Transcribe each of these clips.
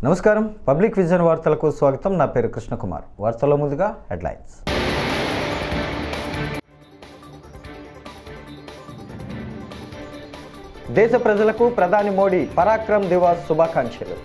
నమస్కారం public vision వార్తలకు స్వాగతం. నా పేరు కృష్ణకుమార్. వార్తల్లో ముందుగా హెడ్లైన్స్. దేశ ప్రజలకు ప్రధాని మోడీ పరాక్రమ్ దివాస్ శుభాకాంక్షలు.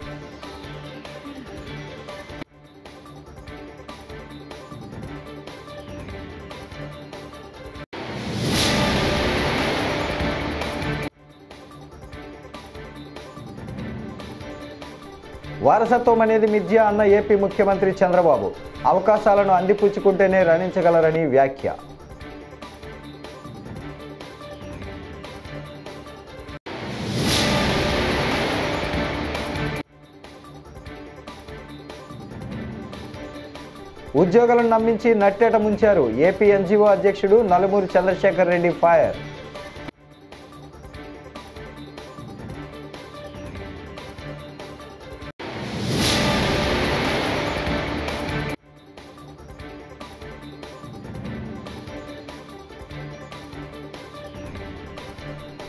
వారసత్వం అనేది మిథ్య అన్న ఏపీ ముఖ్యమంత్రి చంద్రబాబు. అవకాశాలను అందిపుచ్చుకుంటేనే రాణించగలరని వ్యాఖ్య. ఉద్యోగులను నమ్మించి నట్టేట ముంచారు. ఏపీ ఎన్జీఓ అధ్యక్షుడు నలుమూరి చంద్రశేఖర్ రెడ్డి ఫైర్.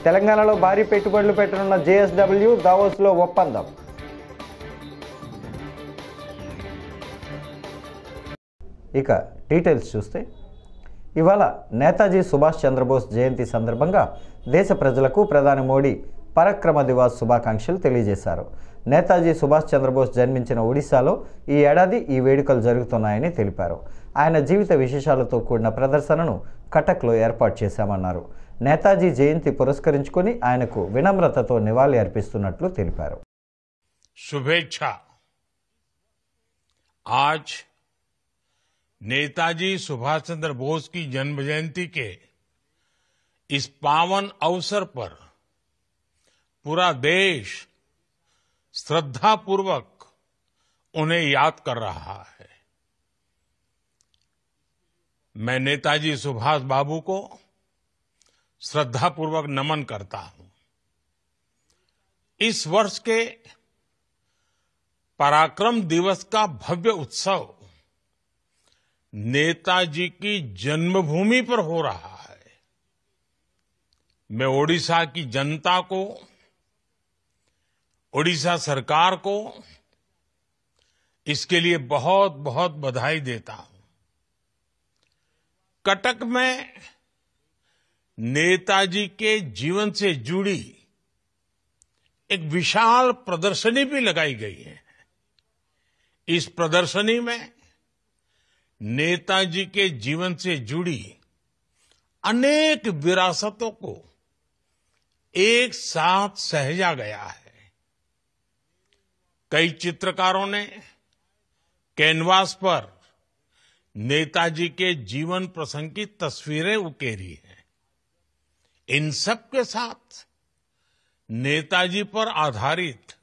తెలంగాణలో భారీ పెట్టుబడులు పెట్టనున్న జేఎస్డబ్ల్యూ దావోస్లో ఒప్పందం. ఇక డీటెయిల్స్ చూస్తే, ఇవాళ నేతాజీ సుభాష్ చంద్రబోస్ జయంతి సందర్భంగా దేశ ప్రజలకు ప్రధాని మోడీ పరాక్రమ దివాస్ శుభాకాంక్షలు తెలియజేశారు. నేతాజీ సుభాష్ చంద్రబోస్ జన్మించిన ఒడిశాలో ఈ ఏడాది ఈ వేడుకలు జరుగుతున్నాయని తెలిపారు. ఆయన జీవిత విశేషాలతో కూడిన ప్రదర్శనను కటక్లో ఏర్పాటు చేశామన్నారు. నేతాజీ జయంతి పురస్కరించుకొని ఆయనకు వినమ్రతతో నివాళి అర్పిస్తున్నట్లు తెలిపారు. शुभेच्छा। आज नेताजी सुभाष चंद्र बोस की जन्म जयंती के इस पावन अवसर पर पूरा देश श्रद्धापूर्वक उन्हें याद कर रहा है। मैं नेताजी सुभाष बाबू को श्रद्धापूर्वक नमन करता हूं। इस वर्ष के पराक्रम दिवस का भव्य उत्सव नेताजी की जन्मभूमि पर हो रहा है। मैं ओडिशा की जनता को, ओडिशा सरकार को इसके लिए बहुत बहुत बधाई देता हूं। कटक में नेताजी के जीवन से जुड़ी एक विशाल प्रदर्शनी भी लगाई गई है। इस प्रदर्शनी में नेताजी के जीवन से जुड़ी अनेक विरासतों को एक साथ सहेजा गया है। कई चित्रकारों ने कैनवास पर नेताजी के जीवन प्रसंग की तस्वीरें उकेरी हैं। इन सब के साथ नेताजी पर आधारित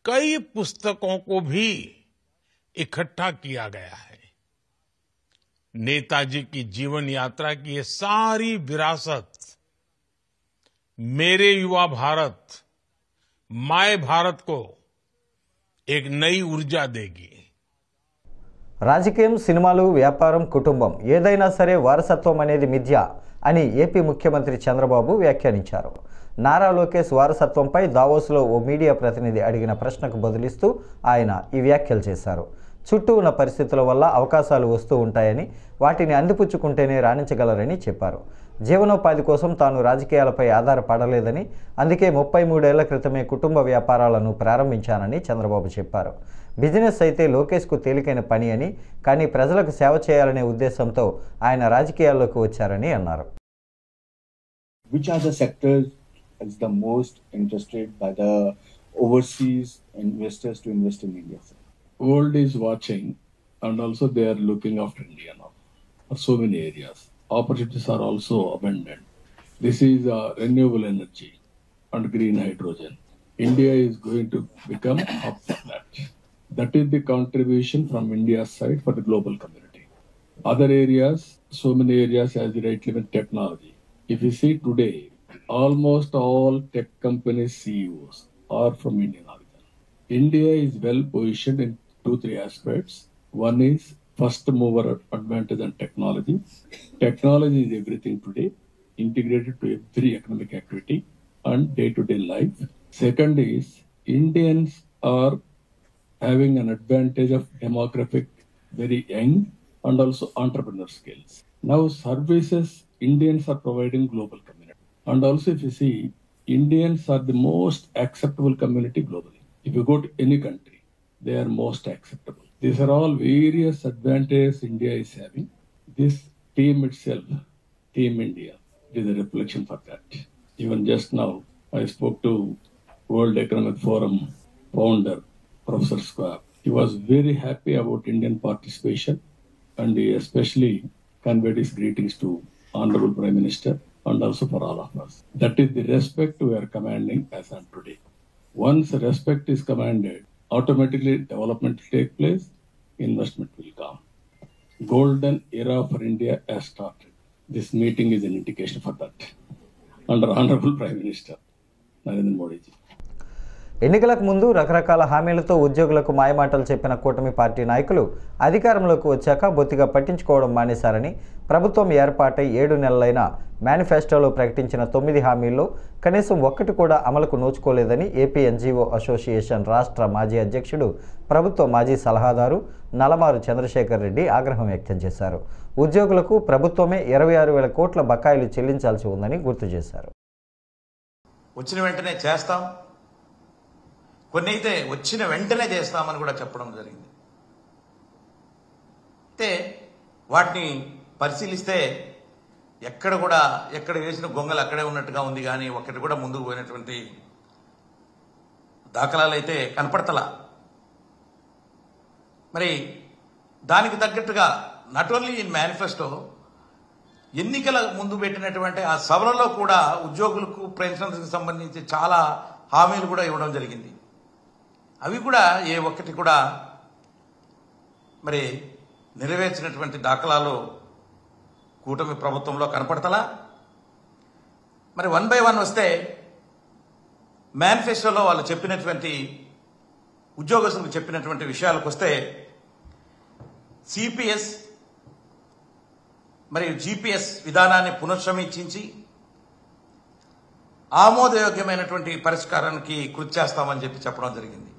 कई पुस्तकों को भी इकट्ठा किया गया है। नेताजी की जीवन यात्रा की ये सारी विरासत मेरे युवा भारत, माय भारत को एक नई ऊर्जा देगी। రాజకీయం, సినిమాలు, వ్యాపారం, కుటుంబం ఏదైనా సరే వారసత్వం అనేది మిథ్య అని ఏపీ ముఖ్యమంత్రి చంద్రబాబు వ్యాఖ్యానించారు. నారా లోకేష్ వారసత్వంపై దావోస్లో ఓ మీడియా ప్రతినిధి అడిగిన ప్రశ్నకు బదులిస్తూ ఆయన ఈ వ్యాఖ్యలు చేశారు. చుట్టూ ఉన్న పరిస్థితుల వల్ల అవకాశాలు వస్తూ ఉంటాయని, వాటిని అందిపుచ్చుకుంటేనే రాణించగలరని చెప్పారు. జీవనోపాధి కోసం తాను రాజకీయాలపై ఆధారపడలేదని, అందుకే 33 ఏళ్ల క్రితమే కుటుంబ వ్యాపారాలను ప్రారంభించానని చంద్రబాబు చెప్పారు. బిజినెస్ అయితే లోకేష్కు తేలికైన పని అని, కానీ ప్రజలకు సేవ చేయాలనే ఉద్దేశంతో ఆయన రాజకీయాల్లోకి వచ్చారని అన్నారు. Which are the sectors is the most interested by the overseas investors to invest in India? World is watching, and also they are looking after India now for so many areas. Opportunities are also abundant. This is renewable energy and green hydrogen. India is going to become hub for that. That is the contribution from India's side for the global community. Other areas, so many areas as the rightly with technology. If you see today, almost all tech companies CEOs are from Indian origin. India is well positioned in 2-3 aspects. One is first mover advantage and technology. Technology is everything today, integrated to every economic activity and day-to-day life. Second is Indians are having an advantage of demographic, very young, and also entrepreneur skills. Now, services Indians are providing global community. And also, if you see, Indians are the most acceptable community globally. If you go to any country, they are most acceptable. These are all various advantages India is having. This team itself, Team India, is a reflection for that. Even just now, I spoke to World Economic Forum founder, Professor Schwab. He was very happy about Indian participation, and he especially conveyed his greetings to Honorable Prime Minister and also for all of us. That is the respect we are commanding as on today. Once respect is commanded, automatically development will take place, investment will come. Golden era for India has started. This meeting is an indication for that. Under Honorable Prime Minister Narendra Modi ji. ఎన్నికలకు ముందు రకరకాల హామీలతో ఉద్యోగులకు మాయమాటలు చెప్పిన కూటమి party నాయకులు అధికారంలోకి వచ్చాక బొత్తిగా పట్టించుకోవడం మానేశారని, ప్రభుత్వం ఏర్పాటై 7 నెలలైన మేనిఫెస్టోలో ప్రకటించిన 9 హామీల్లో కనీసం ఒక్కటి కూడా అమలుకు నోచుకోలేదని ఏపీ ఎన్జీఓ అసోసియేషన్ రాష్ట్ర మాజీ అధ్యక్షుడు, ప్రభుత్వ మాజీ సలహాదారు నలమారు చంద్రశేఖర్ రెడ్డి ఆగ్రహం వ్యక్తం చేశారు. ఉద్యోగులకు ప్రభుత్వమే 26,000 కోట్ల బకాయిలు చెల్లించాల్సి ఉందని గుర్తు చేశారు. వచ్చిన వెంటనే చేస్తాం, కొన్ని అయితే వచ్చిన వెంటనే చేస్తామని కూడా చెప్పడం జరిగింది. అయితే వాటిని పరిశీలిస్తే ఎక్కడ వేసిన గొంగలు అక్కడే ఉన్నట్టుగా ఉంది, కానీ ఒక్కటి కూడా ముందుకు పోయినటువంటి దాఖలాలు అయితే కనపడతలా. మరి దానికి తగ్గట్టుగా నాట్ ఓన్లీ ఇన్ మేనిఫెస్టో, ఎన్నికల ముందు పెట్టినటువంటి ఆ సభలలో కూడా ఉద్యోగులకు పెన్షన్స్కి సంబంధించి చాలా హామీలు కూడా ఇవ్వడం జరిగింది. అవి కూడా ఏ ఒక్కటి కూడా మరి నెరవేర్చినటువంటి దాఖలాలు కూటమి ప్రభుత్వంలో కనపడతలా. మరి 1 by 1 వస్తే మేనిఫెస్టోలో వాళ్ళు చెప్పినటువంటి ఉద్యోగస్తులకు చెప్పినటువంటి విషయాలకు వస్తే సిపిఎస్ మరియు జిపిఎస్ విధానాన్ని పునఃసమీక్షించి ఆమోదయోగ్యమైనటువంటి పరిష్కారానికి కృషి చేస్తామని చెప్పడం జరిగింది.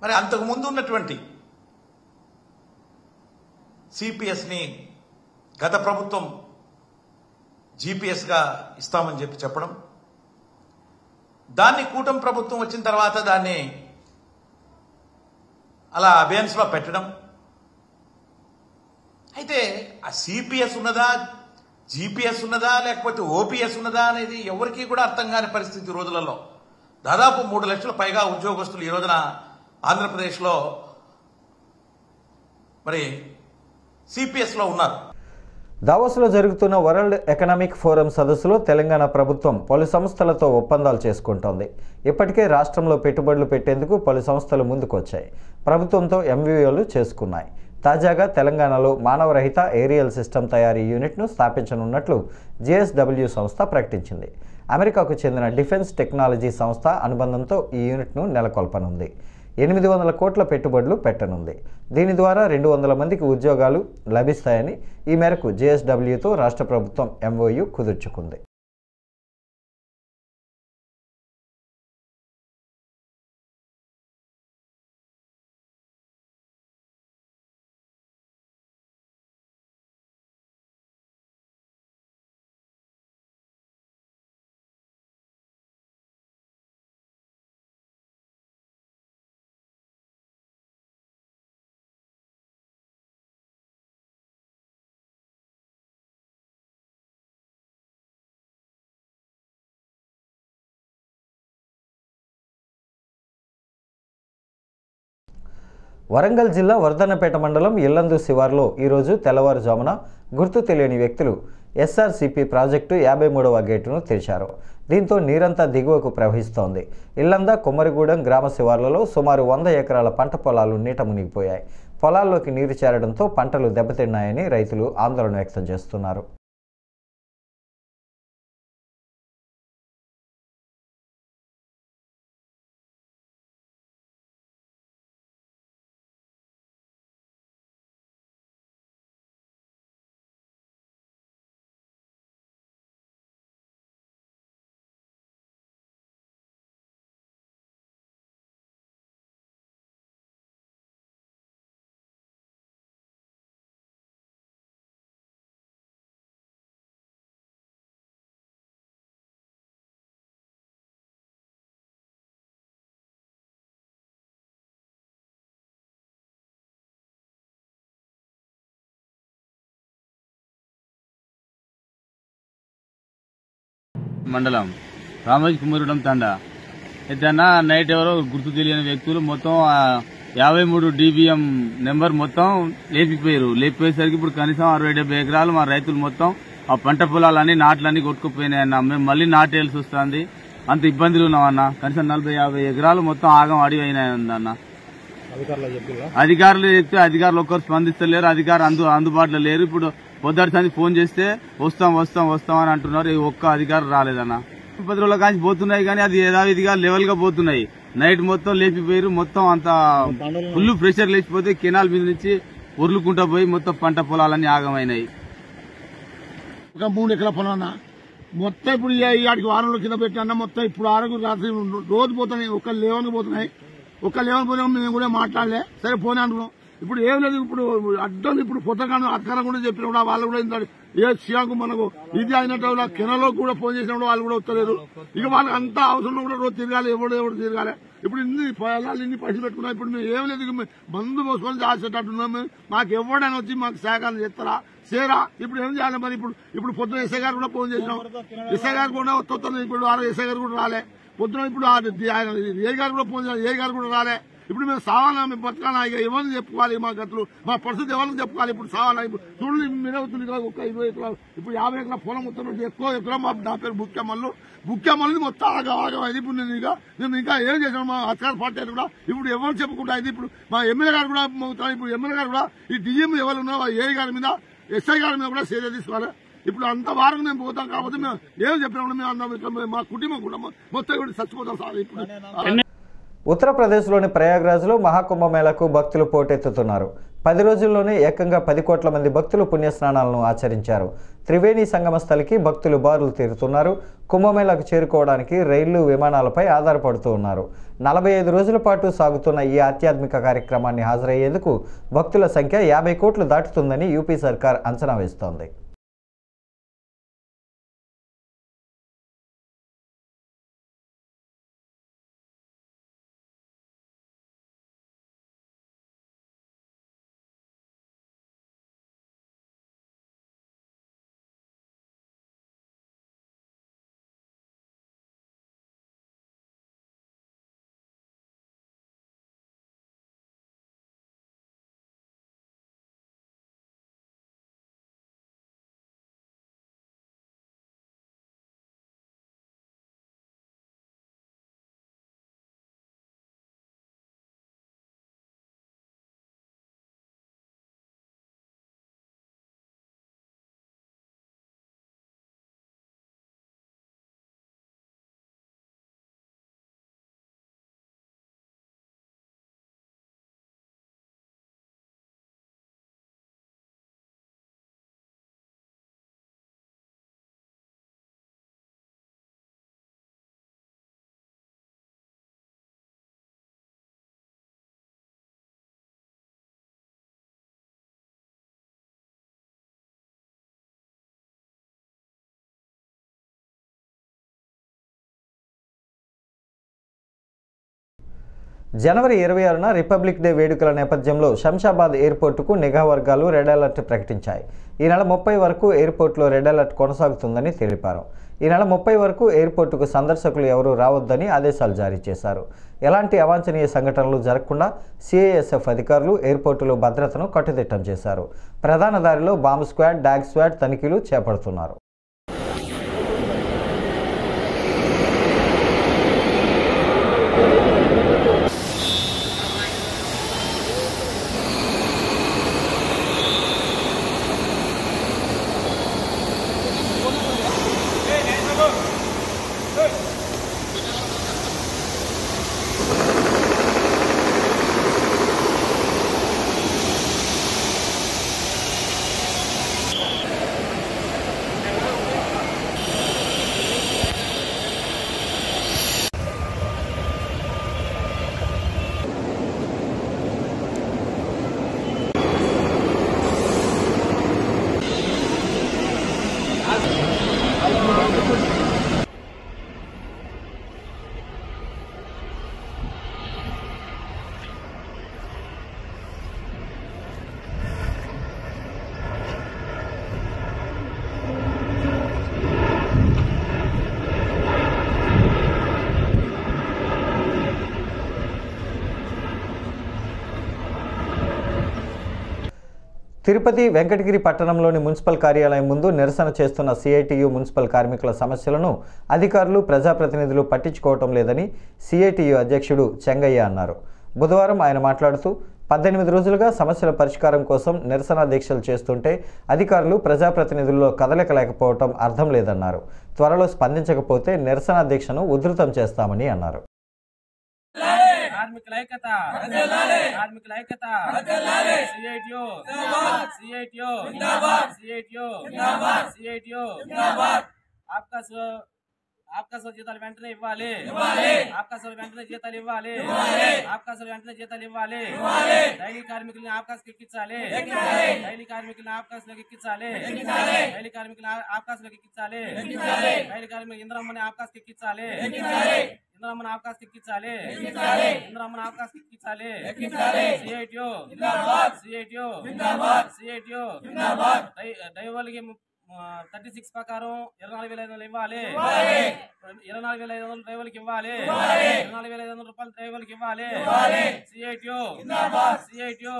మరి అంతకు ముందు ఉన్నటువంటి సిపిఎస్ని గత ప్రభుత్వం జిపిఎస్గా ఇస్తామని చెప్పడం, దాన్ని కూటమి ప్రభుత్వం వచ్చిన తర్వాత దాన్ని అలా అబియన్స్లో పెట్టడం. అయితే ఆ సిపిఎస్ ఉన్నదా, జిపిఎస్ ఉన్నదా, లేకపోతే ఓపీఎస్ ఉన్నదా అనేది ఎవరికీ కూడా అర్థం కాని పరిస్థితి రోజులలో. దాదాపు 3 లక్షల పైగా ఉద్యోగస్తులు ఈ రోజున ఆంధ్రప్రదేశ్లో మరి సిపిఎస్లో ఉన్నారు. దావోస్లో జరుగుతున్న వరల్డ్ ఎకనామిక్ ఫోరం సదస్సులో తెలంగాణ ప్రభుత్వం పలు సంస్థలతో ఒప్పందాలు చేసుకుంటోంది. ఇప్పటికే రాష్ట్రంలో పెట్టుబడులు పెట్టేందుకు పలు సంస్థలు ముందుకొచ్చాయి. ప్రభుత్వంతో ఎంవీఓలు చేసుకున్నాయి. తాజాగా తెలంగాణలో మానవరహిత ఏరియల్ సిస్టమ్ తయారీ యూనిట్ను స్థాపించనున్నట్లు జేఎస్డబ్ల్యూ సంస్థ ప్రకటించింది. అమెరికాకు చెందిన డిఫెన్స్ టెక్నాలజీ సంస్థ అనుబంధంతో ఈ యూనిట్ను నెలకొల్పనుంది. 800 కోట్ల పెట్టుబడులు పెట్టనుంది. దీని ద్వారా 200 మందికి ఉద్యోగాలు లభిస్తాయని, ఈ మేరకు జేఎస్డబ్ల్యూతో రాష్ట్ర ప్రభుత్వం ఎంఓయూ కుదుర్చుకుంది. వరంగల్ జిల్లా వర్ధన్నపేట మండలం ఇల్లందు శివార్లో ఈరోజు తెల్లవారుజామున గుర్తు తెలియని వ్యక్తులు ఎస్ఆర్సిపి ప్రాజెక్టు 53వ గేటును తెరిచారు. దీంతో నీరంతా దిగువకు ప్రవహిస్తోంది. ఇల్లంద కొమ్మరిగూడెం గ్రామ శివార్లలో సుమారు 100 ఎకరాల పంట పొలాలు నీట మునిగిపోయాయి. పొలాల్లోకి నీరు చేరడంతో పంటలు దెబ్బతిన్నాయని రైతులు ఆందోళన వ్యక్తం చేస్తున్నారు. మండలం రామోజీ కుమారుడం తండా అయితే అన్న నైట్ ఎవరో గుర్తు తెలియని వ్యక్తులు మొత్తం 53 DBM నెంబర్ మొత్తం లేపిపోయేసరికి ఇప్పుడు కనీసం 60-70 ఎకరాలు మా రైతులు మొత్తం ఆ పంట పొలాలన్నీ నాట్లన్నీ కొట్టుకుపోయినాయి అన్న. మేము మళ్ళీ నాటేయాల్సి వస్తుంది, అంత ఇబ్బందులు ఉన్నామన్న. కనీసం 40-50 ఎకరాలు మొత్తం ఆగం అడిగి అయినాయన్న. అధికారులు చెప్తే అధికారులు ఒక్కరు స్పందిస్తలేరు, అధికారులు అందుబాటులో లేరు. ఇప్పుడు పొద్దుటి ఫోన్ చేస్తే వస్తాం అని అంటున్నారు. ఒక్క అధికారులు రాలేదన్న. 10 రోజుల కాంచి పోతున్నాయి కానీ అది యథావిధిగా లెవెల్ గా పోతున్నాయి. నైట్ మొత్తం లేచిపోయారు, మొత్తం అంత ఫుల్ ప్రెషర్ లేచిపోతే కెనాల్ మీద నుంచి ఉరులుకుంటా పోయి మొత్తం పంట పొలాలన్నీ ఆగమైనాయి. ఒక 3 ఎకరాల పొలం మొత్తం ఇప్పుడు ఆడికి వారంలో కింద పెట్టినా మొత్తం ఇప్పుడు ఆరుగురు రాత్రి రోజు పోతున్నాయి. ఒక లెవెల్కి పోతున్నాయి. మేము కూడా మాట్లాడలే, సరే పోనీ అనుకున్నాం. ఇప్పుడు ఏం లేదు, ఇప్పుడు అడ్డం ఇప్పుడు పొత్తకాను అధికారం కూడా చెప్పిన కూడా వాళ్ళు కూడా ఏ సీఎంకు మనకు ఇది అయినట్టు కెనలో కూడా ఫోన్ చేసినప్పుడు వాళ్ళు కూడా వస్తలేరు. ఇక వాళ్ళకి అంతా అవసరం కూడా రోజు తిరగాలి, ఎవడు తిరగాలి. ఇప్పుడు ఇన్ని పైసలు పెట్టుకున్నాం. ఇప్పుడు మేము ఏం లేదు, మందు మోసుకొని దాచేటట్టున్నాము. మాకు ఎవడైనా వచ్చి మాకు సహకారం చేస్తారా చేరా. ఇప్పుడు ఏం చేయాలి మరి? ఇప్పుడు పొద్దున ఎస్ఐ గారు కూడా ఫోన్ చేసినాం. ఎస్ఐ గారు కూడా వస్తుంది. ఇప్పుడు ఎస్ఐ గారు కూడా రాలే పొద్దున. ఇప్పుడు ఏ గారు కూడా ఫోన్ చేయాలి, ఏ గారు కూడా రాలే. ఇప్పుడు మేము సావాలా, మేము బతకాలా? ఇక ఎవరిని చెప్పుకోవాలి? మా గతులు మా పరిస్థితి ఎవరిని చెప్పుకోవాలి? ఇప్పుడు సావాలా? ఇప్పుడు చూడండి, మీరు అవుతుంది కదా, ఒక 20 ఎకరాలు ఇప్పుడు 50 ఎకరాల పొలం మొత్తం ఎక్కువ ఎకరం. నా పేరు బుక్కెమల్లు మొత్తం ఆగమైంది. ఇప్పుడు నేను ఇంకా ఏం చేశాను? మా అధికార పార్టీ కూడా ఇప్పుడు ఎవరు చెప్పుకుంటా ఇది. ఇప్పుడు మా ఎమ్మెల్యే గారు కూడా ఇప్పుడు ఎమ్మెల్యే గారు కూడా ఈ డిఎం ఎవరు ఉన్నారో ఏ గారి మీద ఎస్ఐ గారి మీద కూడా చర్య తీసుకోవాలి. ఇప్పుడు అంత వారం మేము పోతాం కాబట్టి మేము ఏం చెప్పినప్పుడు మేము అన్నాం, మా కుటుంబం కూడా మొత్తం కూడా చచ్చిపోతాం సార్. ఇప్పుడు ఉత్తరప్రదేశ్లోని ప్రయాగ్రాజ్లో మహాకుంభమేళకు భక్తులు పోటెత్తుతున్నారు. 10 రోజుల్లోనే ఏకంగా 10 కోట్ల మంది భక్తులు పుణ్యస్నానాలను ఆచరించారు. త్రివేణి సంగమ స్థలికి భక్తులు బారులు తీరుతున్నారు. కుంభమేళకు చేరుకోవడానికి రైళ్లు, విమానాలపై ఆధారపడుతూ ఉన్నారు. 45 రోజుల పాటు సాగుతున్న ఈ ఆధ్యాత్మిక కార్యక్రమాన్ని హాజరయ్యేందుకు భక్తుల సంఖ్య 50 కోట్లు దాటుతుందని యూపీ సర్కార్ అంచనా వేస్తోంది. జనవరి 26న రిపబ్లిక్ డే వేడుకల నేపథ్యంలో శంషాబాద్ ఎయిర్పోర్టుకు నిఘా వర్గాలు రెడ్ అలర్ట్ ప్రకటించాయి. ఈ నెల 30 వరకు ఎయిర్పోర్టులో రెడ్ అలర్ట్ కొనసాగుతుందని తెలిపారు. ఈ నెల 30 వరకు ఎయిర్పోర్టుకు సందర్శకులు ఎవరూ రావద్దని ఆదేశాలు జారీ చేశారు. ఎలాంటి అవాంఛనీయ సంఘటనలు జరగకుండా సిఐఎస్ఎఫ్ అధికారులు ఎయిర్పోర్టులో భద్రతను కట్టుదిట్టం చేశారు. ప్రధాన దారిలో బాంబ్ స్క్వాడ్, డాగ్ స్క్వాడ్ తనిఖీలు చేపడుతున్నారు. తిరుపతి వెంకటగిరి పట్టణంలోని మున్సిపల్ కార్యాలయం ముందు నిరసన చేస్తున్న సిఐటియు మున్సిపల్ కార్మికుల సమస్యలను అధికారులు ప్రజాప్రతినిధులు పట్టించుకోవటం లేదని సిఐటియు అధ్యక్షుడు చెంగయ్య అన్నారు. బుధవారం ఆయన మాట్లాడుతూ 18 రోజులుగా సమస్యల పరిష్కారం కోసం నిరసన దీక్షలు చేస్తుంటే అధికారులు ప్రజాప్రతినిధుల్లో కదలికలేకపోవటం అర్థం లేదన్నారు. త్వరలో స్పందించకపోతే నిరసన దీక్షను ఉధృతం చేస్తామని అన్నారు. ఆకాశ జీతాలు వెంటనే ఇవ్వాలి, ఆకాశ వెంటనే జీతాలు ఇవ్వాలి, ఆకాశ వెంటనే జీతాలు ఇవ్వాలి. డైలీ కార్మికుల్ని ఆకాశకి ఎక్కించాలి, డైలీ కార్మికుల్ని ఆకాశంలోకి ఎక్కించాలి, డైలీ కార్మికుల్ని ఆకాశంలోకి ఎక్కించాలి, డైలీ కార్మికులు ఇంద్రమ్మని ఆకాశకి ఎక్కించాలి, ఇంద్రమ్మని ఆకాశకి ఎక్కించాలి, ఇంద్రమ్మని ఆకాశకి ఎక్కించాలి. సిఐటియు సిఐటియు సిఐటియు డ్రైవర్లకి 36 ప్రకారం 24,500 ఇవ్వాలి, 24,500 డ్రైవర్లకు ఇవ్వాలి, 24,500 రూపాయలు డ్రైవర్లకు ఇవ్వాలి. సిఐటియు సిఐటియు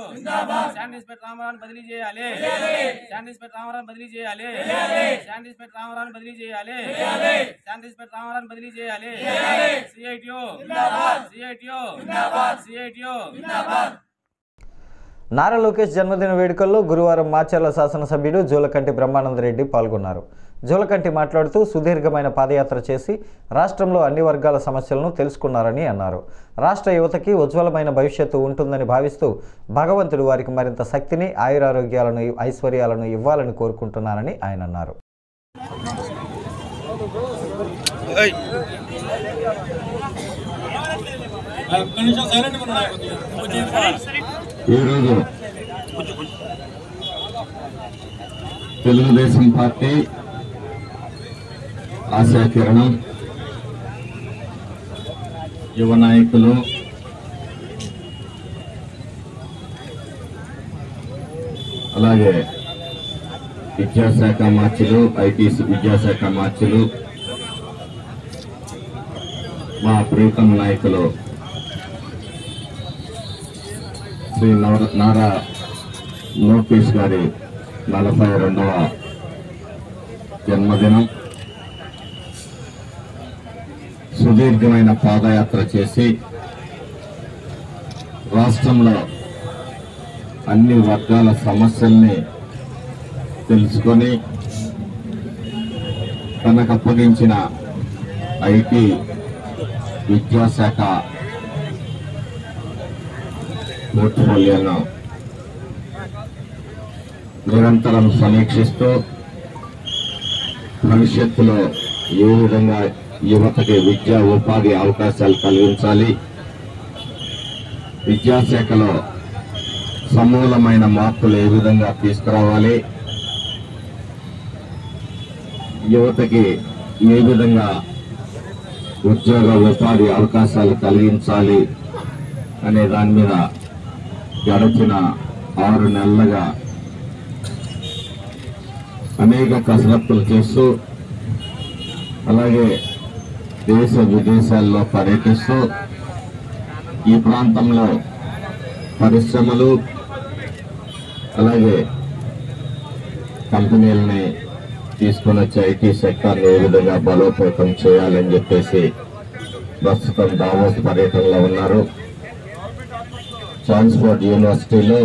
శాండ్ ఇన్స్పెక్టర్ రామారావుని బదిలీ చేయాలి, శాండ్ ఇన్స్పెక్టర్ రామారావుని బదిలీ చేయాలి, శాండ్ ఇన్స్పెక్టర్ రామారావుని బదిలీ చేయాలి, శాండ్ ఇన్స్పెక్టర్ రామారావుని బదిలీ చేయాలి. CITU CITU CITU. Nara Lokesh జన్మదిన వేడుకల్లో గురువారం మాచర్ల శాసనసభ్యుడు జూలకంటి బ్రహ్మానందరెడ్డి పాల్గొన్నారు. జూలకంటి మాట్లాడుతూ సుదీర్ఘమైన పాదయాత్ర చేసి రాష్ట్రంలో అన్ని వర్గాల సమస్యలను తెలుసుకున్నారని అన్నారు. రాష్ట్ర యువతకి ఉజ్వలమైన భవిష్యత్తు ఉంటుందని భావిస్తూ భగవంతుడు వారికి మరింత శక్తిని, ఆయురారోగ్యాలను, ఐశ్వర్యాలను ఇవ్వాలని కోరుకుంటున్నానని ఆయన అన్నారు. ఈరోజు తెలుగుదేశం పార్టీ ఆశాకిరణం యువ నాయకులు అలాగే విద్యాశాఖ మార్చులు, ఐటీ విద్యాశాఖ మార్చులు, మా ప్రీతం నాయకులు శ్రీ నారా లోకేష్ గారి 42వ జన్మదినం. సుదీర్ఘమైన పాదయాత్ర చేసి రాష్ట్రంలో అన్ని వర్గాల సమస్యల్ని తెలుసుకొని తనకు అప్పగించిన ఐటీ విద్యాశాఖ పోర్ట్ఫోలియోను నిరంతరం సమీక్షిస్తూ భవిష్యత్తులో ఏ విధంగా యువతకి విద్యా ఉపాధి అవకాశాలు కలిగించాలి, విద్యాశాఖలో సమూలమైన మార్పులు ఏ విధంగా తీసుకురావాలి, యువతకి ఏ విధంగా ఉద్యోగ ఉపాధి అవకాశాలు కలిగించాలి అనే దాని మీద గడిచిన 6 నెలలుగా అనేక కసరత్తులు చేస్తూ అలాగే దేశ విదేశాల్లో పర్యటిస్తూ ఈ ప్రాంతంలో పరిశ్రమలు అలాగే కంపెనీలని తీసుకొని వచ్చి ఐటీ సెక్టార్ని ఏ విధంగా బలోపేతం చేయాలని చెప్పేసి ప్రస్తుతం దావోస్ పర్యటనలో ఉన్నారు. ట్రాన్స్పోర్ట్ యూనివర్సిటీలో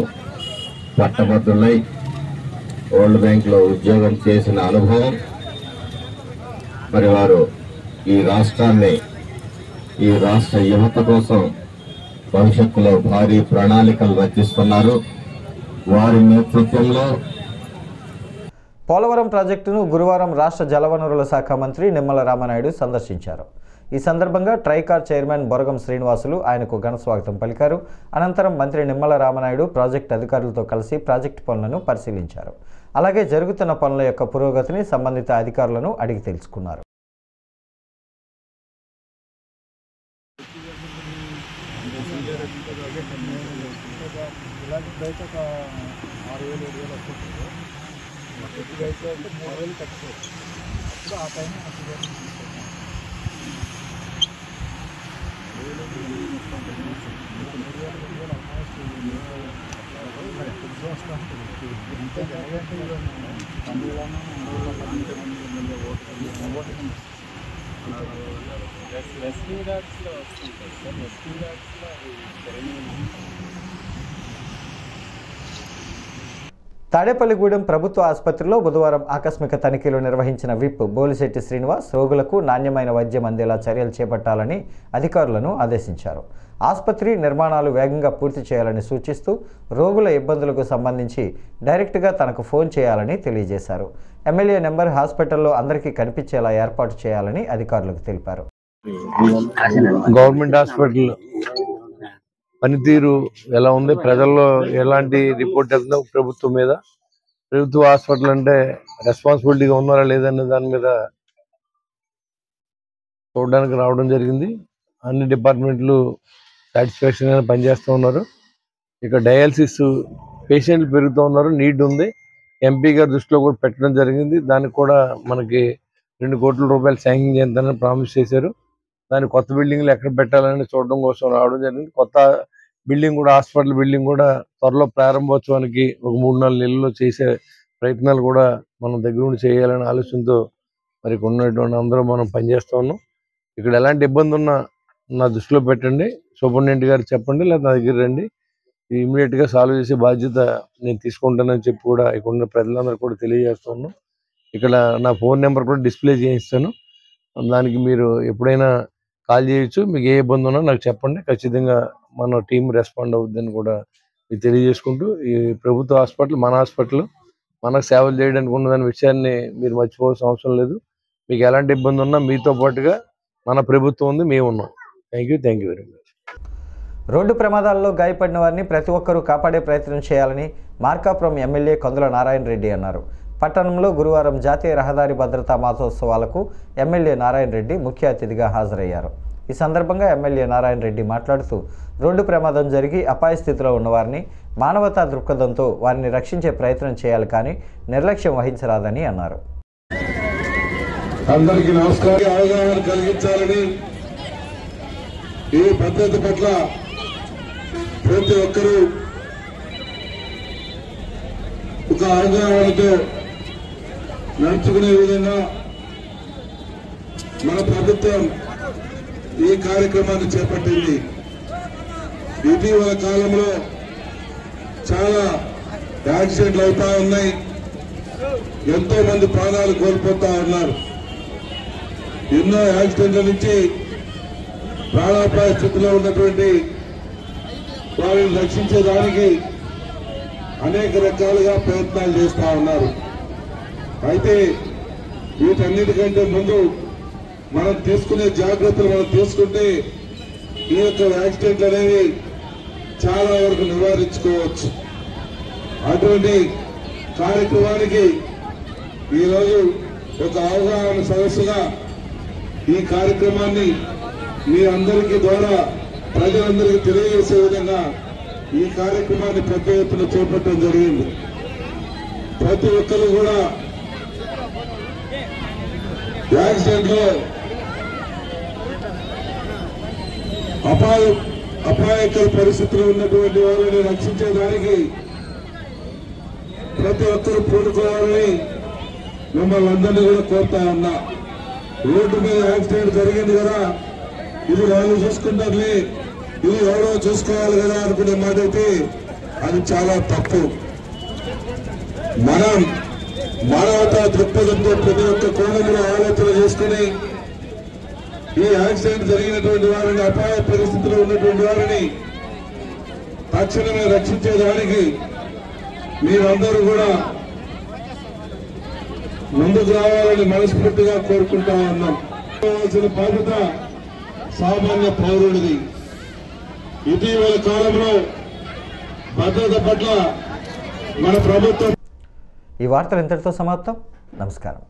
పట్టభద్రులై వరల్డ్ బ్యాంక్లో ఉద్యోగం చేసిన అనుభవం, మరి వారు ఈ రాష్ట్రాన్ని, ఈ రాష్ట్ర యువత కోసం భవిష్యత్తులో భారీ ప్రణాళికలు రచిస్తున్నారు. వారి నేతృత్వంలో పోలవరం ప్రాజెక్టును గురువారం రాష్ట్ర జలవనరుల శాఖ మంత్రి నిమ్మల రామనాయుడు సందర్శించారు. ఈ సందర్భంగా ట్రైకార్ చైర్మన్ బొరగం శ్రీనివాసులు ఆయనకు ఘన స్వాగతం పలికారు. అనంతరం మంత్రి నిమ్మల రామనాయుడు ప్రాజెక్టు అధికారులతో కలిసి ప్రాజెక్టు పనులను పరిశీలించారు. అలాగే జరుగుతున్న పనుల యొక్క పురోగతిని సంబంధిత అధికారులను అడిగి తెలుసుకున్నారు. తాడేపల్లిగూడెం ప్రభుత్వ ఆసుపత్రిలో బుధవారం ఆకస్మిక తనిఖీలు నిర్వహించిన విప్ బోలిశెట్టి శ్రీనివాస్ రోగులకు నాణ్యమైన వైద్యం అందేలా చర్యలు చేపట్టాలని అధికారులను ఆదేశించారు. ఆసుపత్రి నిర్మాణాలు వేగంగా పూర్తి చేయాలని సూచిస్తూ రోగుల ఇబ్బందులకు సంబంధించి డైరెక్ట్గా తనకు ఫోన్ చేయాలని తెలియజేశారు. ఎమ్మెల్యే నెంబర్ హాస్పిటల్లో అందరికీ కనిపించేలా ఏర్పాటు చేయాలని అధికారులకు తెలిపారు. గవర్నమెంట్ హాస్పిటల్ పనితీరు ఎలా ఉంది, ప్రజల్లో ఎలాంటి రిపోర్ట్ వెళ్తుందో ప్రభుత్వం మీద, ప్రభుత్వ హాస్పిటల్ అంటే రెస్పాన్సిబిలిటీగా ఉన్నారా లేదనే దాని మీద చూడడానికి రావడం జరిగింది. అన్ని డిపార్ట్మెంట్లు సాటిస్ఫాక్షన్ గా పనిచేస్తూ ఉన్నారు. ఇక డయాలసిస్ పేషెంట్లు పెరుగుతూ ఉన్నారు, నీడ్ ఉంది. ఎంపీ గారి దృష్టిలో కూడా పెట్టడం జరిగింది. దానికి కూడా మనకి 2 కోట్ల రూపాయలు శాంక్షన్ చేద్దామని ప్రామిస్ చేశారు. దాని కొత్త బిల్డింగ్లు ఎక్కడ పెట్టాలని చూడడం కోసం రావడం జరిగింది. కొత్త బిల్డింగ్ కూడా, హాస్పిటల్ బిల్డింగ్ కూడా త్వరలో ప్రారంభోత్సవానికి ఒక 3-4 నెలల్లో చేసే ప్రయత్నాలు కూడా మనం దగ్గర ఉండి చేయాలనే ఆలోచనతో మరి ఉన్నటువంటి అందరూ మనం పనిచేస్తూ ఉన్నాం. ఇక్కడ ఎలాంటి ఇబ్బంది ఉన్నా నా దృష్టిలో పెట్టండి, సూపరింటెండెంట్ గారు చెప్పండి, లేదా నా దగ్గర రండి. ఇమీడియట్ గా సాల్వ్ చేసే బాధ్యత నేను తీసుకుంటానని చెప్పి కూడా ఇక్కడ ఉన్న ప్రజలందరూ కూడా తెలియజేస్తూ ఉన్నాం. ఇక్కడ నా ఫోన్ నెంబర్ కూడా డిస్ప్లే చేయిస్తాను. దానికి మీరు ఎప్పుడైనా కాల్ చేయొచ్చు. మీకు ఏ ఇబ్బంది ఉన్నా నాకు చెప్పండి, ఖచ్చితంగా మన టీం రెస్పాండ్ అవుతుందని కూడా మీకు తెలియజేసుకుంటూ, ఈ ప్రభుత్వ హాస్పిటల్ మన హాస్పిటల్, మనకు సేవలు చేయడానికి ఉన్నదనే విషయాన్ని మీరు మర్చిపోవాల్సిన అవసరం లేదు. మీకు ఎలాంటి ఇబ్బంది ఉన్నా మీతో పాటుగా మన ప్రభుత్వం ఉంది, మేము ఉన్నాం. Thank you very much. రోడ్డు ప్రమాదాల్లో గాయపడిన వారిని ప్రతి ఒక్కరూ కాపాడే ప్రయత్నం చేయాలని మార్కాపురం ఎమ్మెల్యే కందుల నారాయణ రెడ్డి అన్నారు. పట్టణంలో గురువారం జాతీయ రహదారి భద్రతా మాసోత్సవాలకు ఎమ్మెల్యే నారాయణ రెడ్డి ముఖ్య అతిథిగా హాజరయ్యారు. ఈ సందర్భంగా ఎమ్మెల్యే నారాయణ రెడ్డి మాట్లాడుతూ రోడ్డు ప్రమాదం జరిగి అపాయ స్థితిలో ఉన్నవారిని మానవతా దృక్పథంతో వారిని రక్షించే ప్రయత్నం చేయాలి, కానీ నిర్లక్ష్యం వహించరాదని అన్నారు. అందరికీ నమస్కారం. అవగాహన కలిగించాలని, ఈ భద్రత పట్ల ప్రతి ఒక్కరూ ఒక అవగాహనతో నడుచుకునే విధంగా మన ప్రభుత్వం ఈ కార్యక్రమాన్ని చేపట్టింది. ఇటీవల కాలంలో చాలా యాక్సిడెంట్లు అవుతా ఉన్నాయి, ఎంతో మంది ప్రాణాలు కోల్పోతా ఉన్నారు. ఎన్నో యాక్సిడెంట్ల నుంచి ప్రాణాపాయ స్థితిలో ఉన్నటువంటి వారిని రక్షించేదానికి అనేక రకాలుగా ప్రయత్నాలు చేస్తా ఉన్నారు. అయితే వీటన్నిటికంటే ముందు మనం తీసుకునే జాగ్రత్తలు మనం తీసుకుంటే ఈ యొక్క యాక్సిడెంట్లు అనేవి చాలా వరకు నివారించుకోవచ్చు. అటువంటి కార్యక్రమానికి ఈరోజు ఒక అవగాహన సదస్సుగా ఈ కార్యక్రమాన్ని మీ అందరికీ ద్వారా ప్రజలందరికీ తెలియజేసే విధంగా ఈ కార్యక్రమాన్ని పెద్ద ఎత్తున చేపట్టడం జరిగింది. ప్రతి ఒక్కరు కూడా యాక్సిడెంట్ లో అపాయకర పరిస్థితుల్లో ఉన్నటువంటి వారిని రక్షించేదానికి ప్రతి ఒక్కరూ పూనుకోవాలని మిమ్మల్ని అందరినీ కూడా కోరుతా ఉన్నా. రోడ్డు మీద యాక్సిడెంట్ జరిగింది కదా, ఇది వాళ్ళు చూసుకుంటారులే, ఇది ఎవరో చూసుకోవాలి కదా అనుకునే మాట అయితే అది చాలా తప్పు. మనం మానవతా దృక్పథంతో ప్రతి ఒక్క కోణంలో ఆలోచన చేసుకుని ఈ యాక్సిడెంట్ జరిగినటువంటి వారిని, అపాయ పరిస్థితిలో ఉన్నటువంటి వారిని తక్షణమే రక్షించేదానికి మీరందరూ కూడా ముందుకు రావాలని మనస్ఫూర్తిగా కోరుకుంటా ఉన్నాం. బాధ్యత సామాన్య పౌరుడిది. ఇటీవల కాలంలో భద్రత పట్ల మన ప్రభుత్వం. ఈ వార్తలు ఇంతటితో సమాప్తం. నమస్కారం.